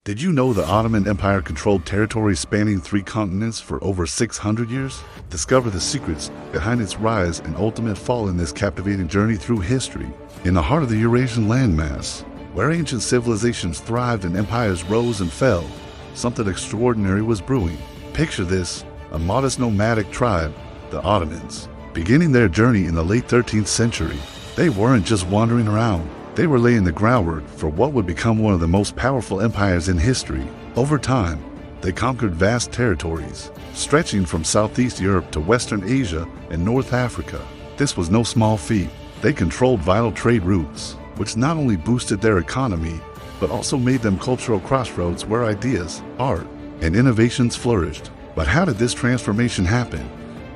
Did you know the Ottoman Empire controlled territories spanning 3 continents for over 600 years? Discover the secrets behind its rise and ultimate fall in this captivating journey through history. In the heart of the Eurasian landmass, where ancient civilizations thrived and empires rose and fell, something extraordinary was brewing. Picture this, a modest nomadic tribe, the Ottomans. Beginning their journey in the late 13th century, they weren't just wandering around. They were laying the groundwork for what would become one of the most powerful empires in history. Over time, they conquered vast territories, stretching from Southeast Europe to Western Asia and North Africa. This was no small feat. They controlled vital trade routes, which not only boosted their economy, but also made them cultural crossroads where ideas, art, and innovations flourished. But how did this transformation happen?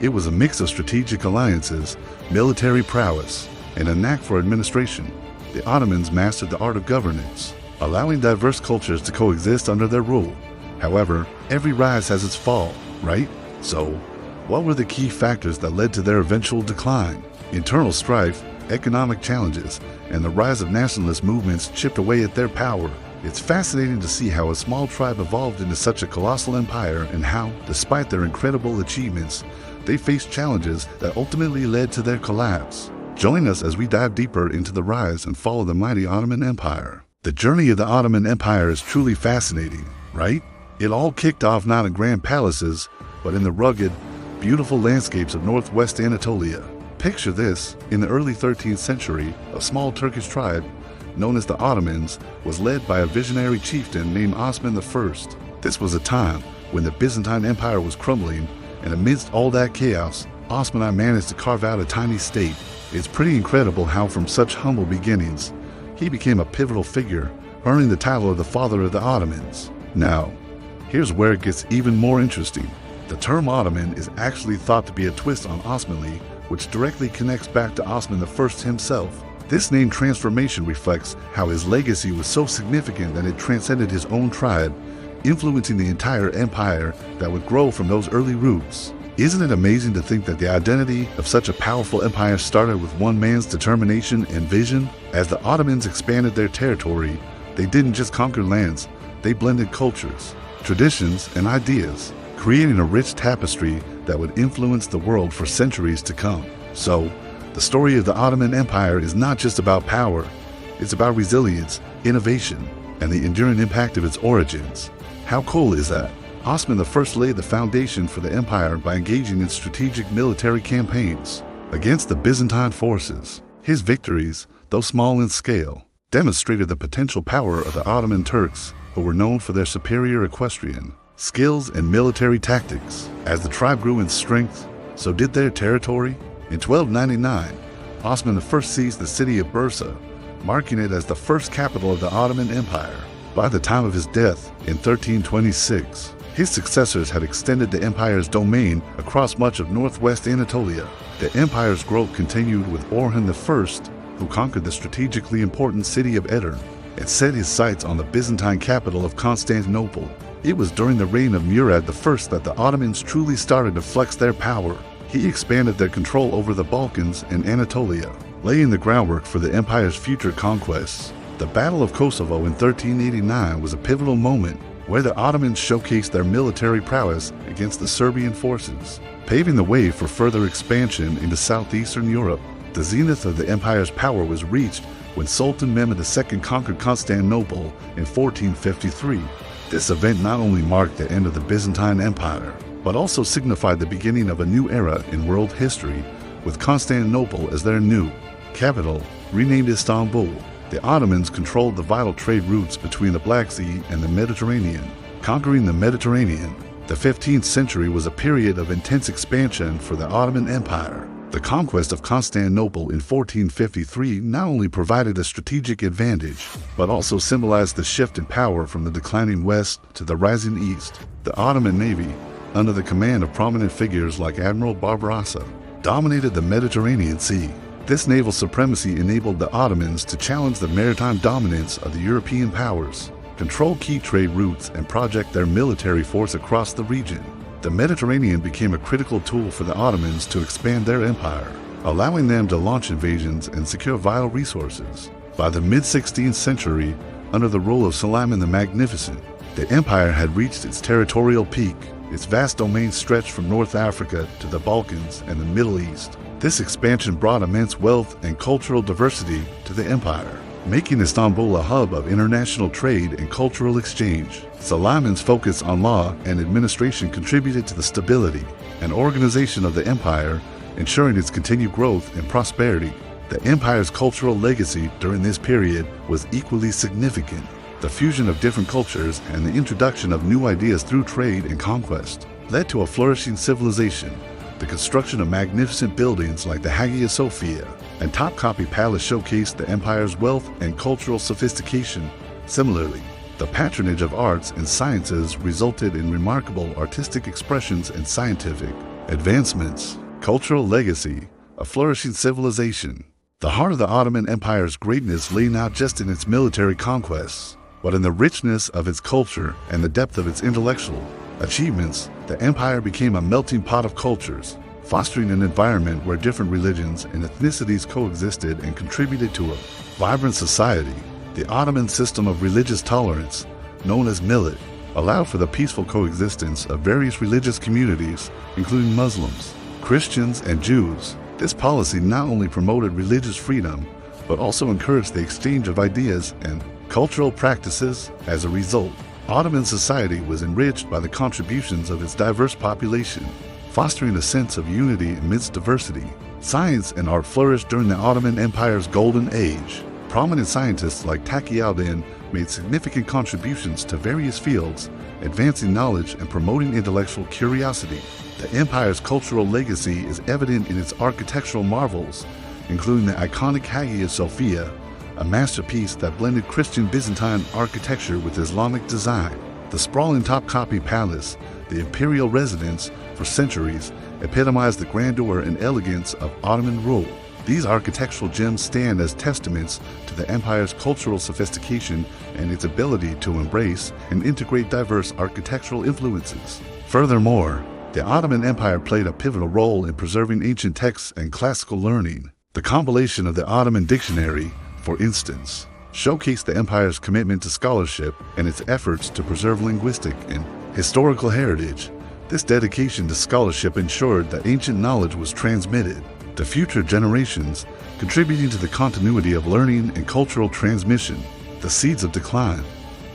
It was a mix of strategic alliances, military prowess, and a knack for administration. The Ottomans mastered the art of governance, allowing diverse cultures to coexist under their rule. However, every rise has its fall, right? So, what were the key factors that led to their eventual decline? Internal strife, economic challenges, and the rise of nationalist movements chipped away at their power. It's fascinating to see how a small tribe evolved into such a colossal empire and how, despite their incredible achievements, they faced challenges that ultimately led to their collapse. Join us as we dive deeper into the rise and fall of the mighty Ottoman Empire. The journey of the Ottoman Empire is truly fascinating, right? It all kicked off not in grand palaces, but in the rugged, beautiful landscapes of northwest Anatolia. Picture this, in the early 13th century, a small Turkish tribe, known as the Ottomans, was led by a visionary chieftain named Osman I. This was a time when the Byzantine Empire was crumbling, and amidst all that chaos, Osman I managed to carve out a tiny state. It's pretty incredible how from such humble beginnings, he became a pivotal figure, earning the title of the father of the Ottomans. Now, here's where it gets even more interesting. The term Ottoman is actually thought to be a twist on Osmanli, which directly connects back to Osman I himself. This name transformation reflects how his legacy was so significant that it transcended his own tribe, influencing the entire empire that would grow from those early roots. Isn't it amazing to think that the identity of such a powerful empire started with one man's determination and vision? As the Ottomans expanded their territory, they didn't just conquer lands, they blended cultures, traditions, and ideas, creating a rich tapestry that would influence the world for centuries to come. So, the story of the Ottoman Empire is not just about power, it's about resilience, innovation, and the enduring impact of its origins. How cool is that? Osman I laid the foundation for the empire by engaging in strategic military campaigns against the Byzantine forces. His victories, though small in scale, demonstrated the potential power of the Ottoman Turks, who were known for their superior equestrian skills and military tactics. As the tribe grew in strength, so did their territory. In 1299, Osman I seized the city of Bursa, marking it as the first capital of the Ottoman Empire. By the time of his death in 1326, his successors had extended the empire's domain across much of northwest Anatolia. The empire's growth continued with Orhan I, who conquered the strategically important city of Edirne and set his sights on the Byzantine capital of Constantinople. It was during the reign of Murad I that the Ottomans truly started to flex their power. He expanded their control over the Balkans and Anatolia, laying the groundwork for the empire's future conquests. The Battle of Kosovo in 1389 was a pivotal moment where the Ottomans showcased their military prowess against the Serbian forces, paving the way for further expansion into southeastern Europe. The zenith of the empire's power was reached when Sultan Mehmed II conquered Constantinople in 1453. This event not only marked the end of the Byzantine Empire, but also signified the beginning of a new era in world history, with Constantinople as their new capital, renamed Istanbul. The Ottomans controlled the vital trade routes between the Black Sea and the Mediterranean. Conquering the Mediterranean, the 15th century was a period of intense expansion for the Ottoman Empire. The conquest of Constantinople in 1453 not only provided a strategic advantage, but also symbolized the shift in power from the declining west to the rising east. The Ottoman Navy, under the command of prominent figures like Admiral Barbarossa, dominated the Mediterranean Sea. This naval supremacy enabled the Ottomans to challenge the maritime dominance of the European powers, control key trade routes, and project their military force across the region. The Mediterranean became a critical tool for the Ottomans to expand their empire, allowing them to launch invasions and secure vital resources. By the mid-16th century, under the rule of Suleiman the Magnificent, The empire had reached its territorial peak. Its vast domain stretched from North Africa to the Balkans and the Middle East. This expansion brought immense wealth and cultural diversity to the empire, making Istanbul a hub of international trade and cultural exchange. Suleiman's focus on law and administration contributed to the stability and organization of the empire, ensuring its continued growth and prosperity. The empire's cultural legacy during this period was equally significant. The fusion of different cultures and the introduction of new ideas through trade and conquest led to a flourishing civilization. The construction of magnificent buildings like the Hagia Sophia and Topkapi Palace showcased the empire's wealth and cultural sophistication. Similarly, the patronage of arts and sciences resulted in remarkable artistic expressions and scientific advancements. Cultural legacy, a flourishing civilization. The heart of the Ottoman Empire's greatness lay not just in its military conquests, but in the richness of its culture and the depth of its intellectual achievements. The empire became a melting pot of cultures, fostering an environment where different religions and ethnicities coexisted and contributed to a vibrant society. The Ottoman system of religious tolerance, known as millet, allowed for the peaceful coexistence of various religious communities, including Muslims, Christians, and Jews. This policy not only promoted religious freedom, but also encouraged the exchange of ideas and cultural practices. As a result, Ottoman society was enriched by the contributions of its diverse population, fostering a sense of unity amidst diversity. Science and art flourished during the Ottoman Empire's golden age. Prominent scientists like Taqi al-Din made significant contributions to various fields, advancing knowledge and promoting intellectual curiosity. The empire's cultural legacy is evident in its architectural marvels, including the iconic Hagia Sophia, a masterpiece that blended Christian Byzantine architecture with Islamic design. The sprawling Topkapi Palace, the imperial residence for centuries, epitomized the grandeur and elegance of Ottoman rule. These architectural gems stand as testaments to the empire's cultural sophistication and its ability to embrace and integrate diverse architectural influences. Furthermore, the Ottoman Empire played a pivotal role in preserving ancient texts and classical learning. The compilation of the Ottoman Dictionary, for instance, showcased the empire's commitment to scholarship and its efforts to preserve linguistic and historical heritage. This dedication to scholarship ensured that ancient knowledge was transmitted to future generations, contributing to the continuity of learning and cultural transmission. The seeds of decline.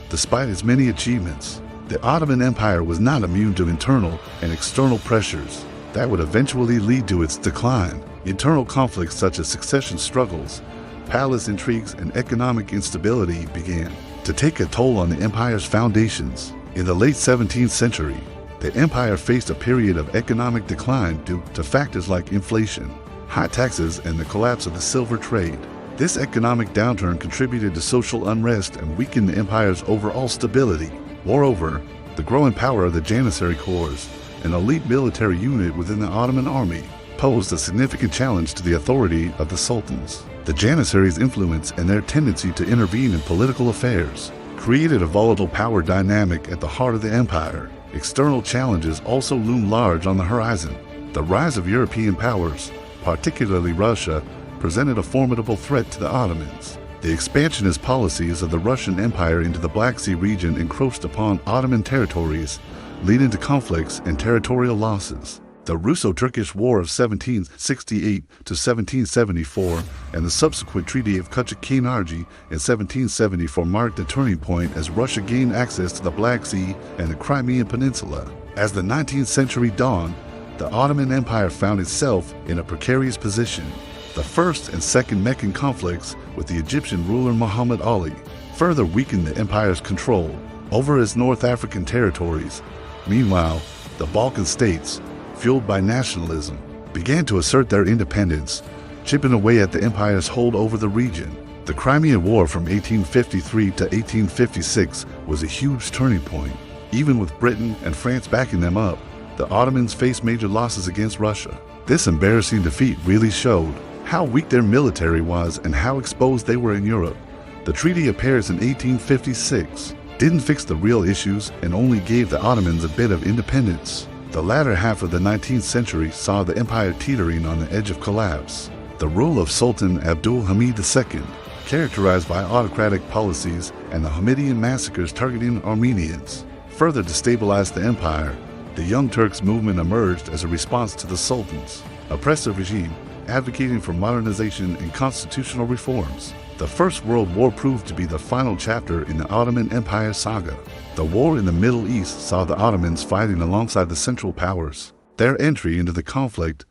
Despite its many achievements, the Ottoman Empire was not immune to internal and external pressures that would eventually lead to its decline. Internal conflicts such as succession struggles, palace intrigues, and economic instability began to take a toll on the empire's foundations. In the late 17th century, the empire faced a period of economic decline due to factors like inflation, high taxes, and the collapse of the silver trade. This economic downturn contributed to social unrest and weakened the empire's overall stability. Moreover, the growing power of the Janissary Corps, an elite military unit within the Ottoman army, posed a significant challenge to the authority of the sultans. The Janissaries' influence and their tendency to intervene in political affairs created a volatile power dynamic at the heart of the empire. External challenges also loomed large on the horizon. The rise of European powers, particularly Russia, presented a formidable threat to the Ottomans. The expansionist policies of the Russian Empire into the Black Sea region encroached upon Ottoman territories, leading to conflicts and territorial losses. The Russo-Turkish War of 1768 to 1774 and the subsequent Treaty of Küçükçayırcı in 1774 marked a turning point as Russia gained access to the Black Sea and the Crimean Peninsula. As the 19th century dawned, the Ottoman Empire found itself in a precarious position. The First and Second Meccan conflicts with the Egyptian ruler Muhammad Ali further weakened the empire's control over its North African territories. Meanwhile, the Balkan states, fueled by nationalism, began to assert their independence, chipping away at the empire's hold over the region. The Crimean War from 1853 to 1856 was a huge turning point. Even with Britain and France backing them up, the Ottomans faced major losses against Russia. This embarrassing defeat really showed how weak their military was and how exposed they were in Europe. The Treaty of Paris in 1856 didn't fix the real issues and only gave the Ottomans a bit of independence. The latter half of the 19th century saw the empire teetering on the edge of collapse. The rule of Sultan Abdul Hamid II, characterized by autocratic policies and the Hamidian massacres targeting Armenians further destabilized the empire. The Young Turks movement emerged as a response to the Sultans' oppressive regime, advocating for modernization and constitutional reforms. The First World War proved to be the final chapter in the Ottoman Empire saga. The war in the Middle East saw the Ottomans fighting alongside the Central Powers. Their entry into the conflict,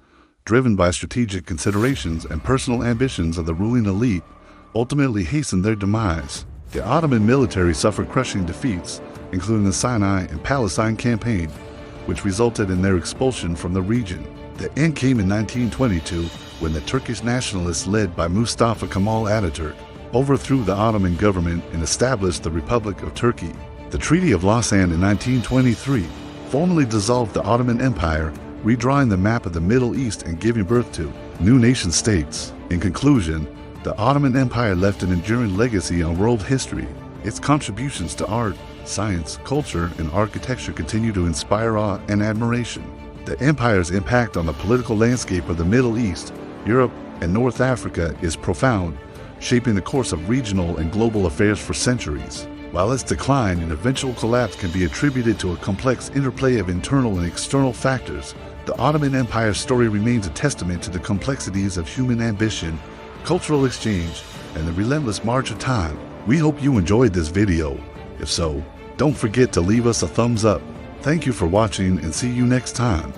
driven by strategic considerations and personal ambitions of the ruling elite, ultimately hastened their demise. The Ottoman military suffered crushing defeats, including the Sinai and Palestine campaign, which resulted in their expulsion from the region. The end came in 1922 when the Turkish nationalists led by Mustafa Kemal Ataturk overthrew the Ottoman government and established the Republic of Turkey. The Treaty of Lausanne in 1923 formally dissolved the Ottoman Empire, redrawing the map of the Middle East and giving birth to new nation-states. In conclusion, the Ottoman Empire left an enduring legacy on world history. Its contributions to art, science, culture, and architecture continue to inspire awe and admiration. The empire's impact on the political landscape of the Middle East, Europe, and North Africa is profound, shaping the course of regional and global affairs for centuries. While its decline and eventual collapse can be attributed to a complex interplay of internal and external factors, the Ottoman Empire's story remains a testament to the complexities of human ambition, cultural exchange, and the relentless march of time. We hope you enjoyed this video. If so, don't forget to leave us a thumbs up. Thank you for watching and see you next time.